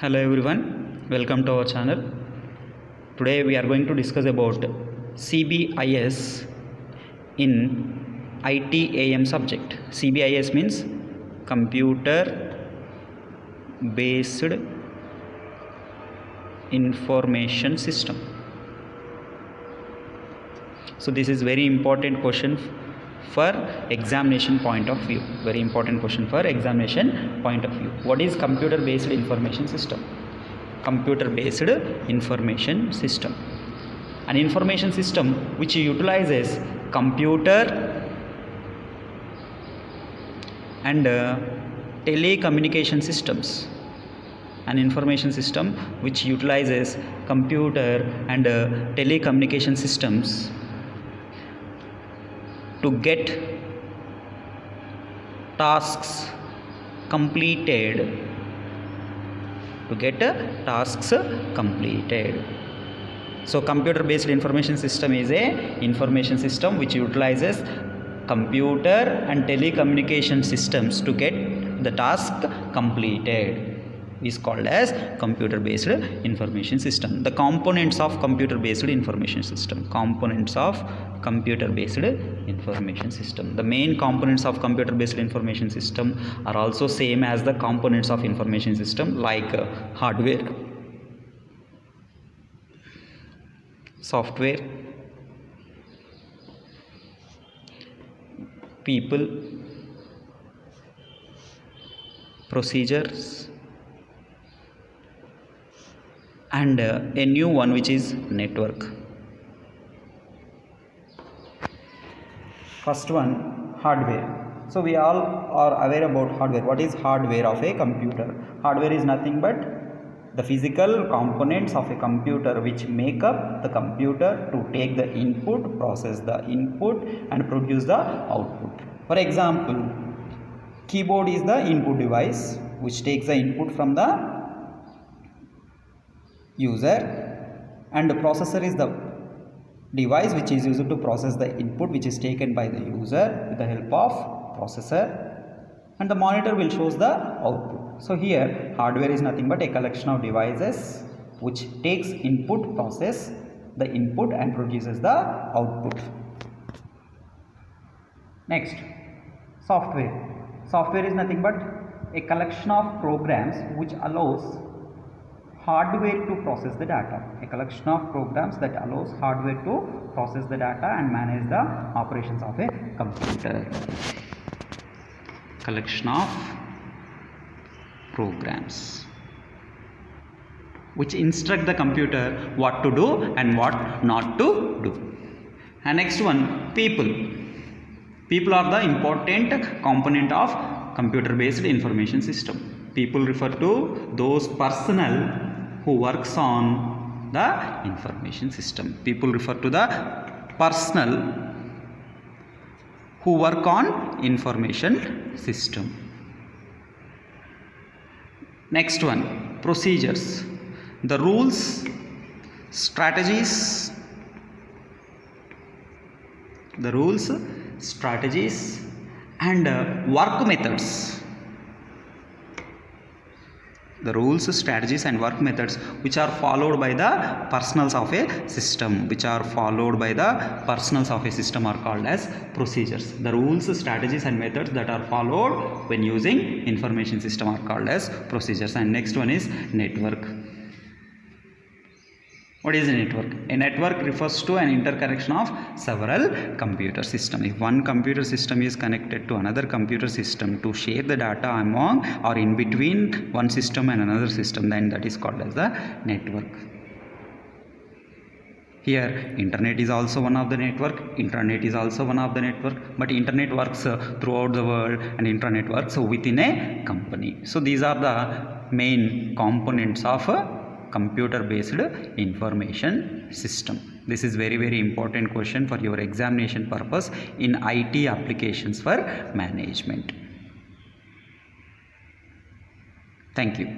Hello everyone, welcome to our channel. Today we are going to discuss about CBIS in ITAM subject. CBIS means Computer Based Information System. So this is very important question for examination point of view. Very important question for examination point of view. What is computer based information system? Computer based information system, an information system which utilizes computer and telecommunication systems. An information system which utilizes computer and telecommunication systems to get tasks completed. So computer based information system is a information system which utilizes computer and telecommunication systems to get the task completed, is called as computer based information system. The components of computer based information system. The main components of computer based information system are also same as the components of information system, like hardware, software, people, procedures, and a new one which is network. First one, hardware. So we all are aware about hardware. What is hardware of a computer? Hardware is nothing but the physical components of a computer which make up the computer to take the input, process the input, and produce the output. For example, keyboard is the input device which takes the input from the user, and the processor is the device which is used to process the input which is taken by the user with the help of processor, and the monitor will shows the output. So here hardware is nothing but a collection of devices which takes input, process the input, and produces the output. Next, software is nothing but a collection of programs which allows hardware to process the data. A collection of programs that allows hardware to process the data and manage the operations of a computer. Collection of programs which instruct the computer what to do and what not to do. And next one, people. People are the important component of computer based information system. People refer to those personnel who works on the information system. People refer to the personnel who work on information system. Next one, procedures. The rules, strategies, and work methods. The rules, strategies, and work methods which are followed by the personnels of a system, are called as procedures. The rules, strategies, and methods that are followed when using information system are called as procedures. And next one is network. What is a network? A network refers to an interconnection of several computer systems. If one computer system is connected to another computer system to share the data among or in between one system and another system, then that is called as the network. Here, internet is also one of the network, intranet is also one of the network, but internet works throughout the world and intranet works within a company. So these are the main components of a computer based information system. This is very important question for your examination purpose in IT applications for management. Thank you.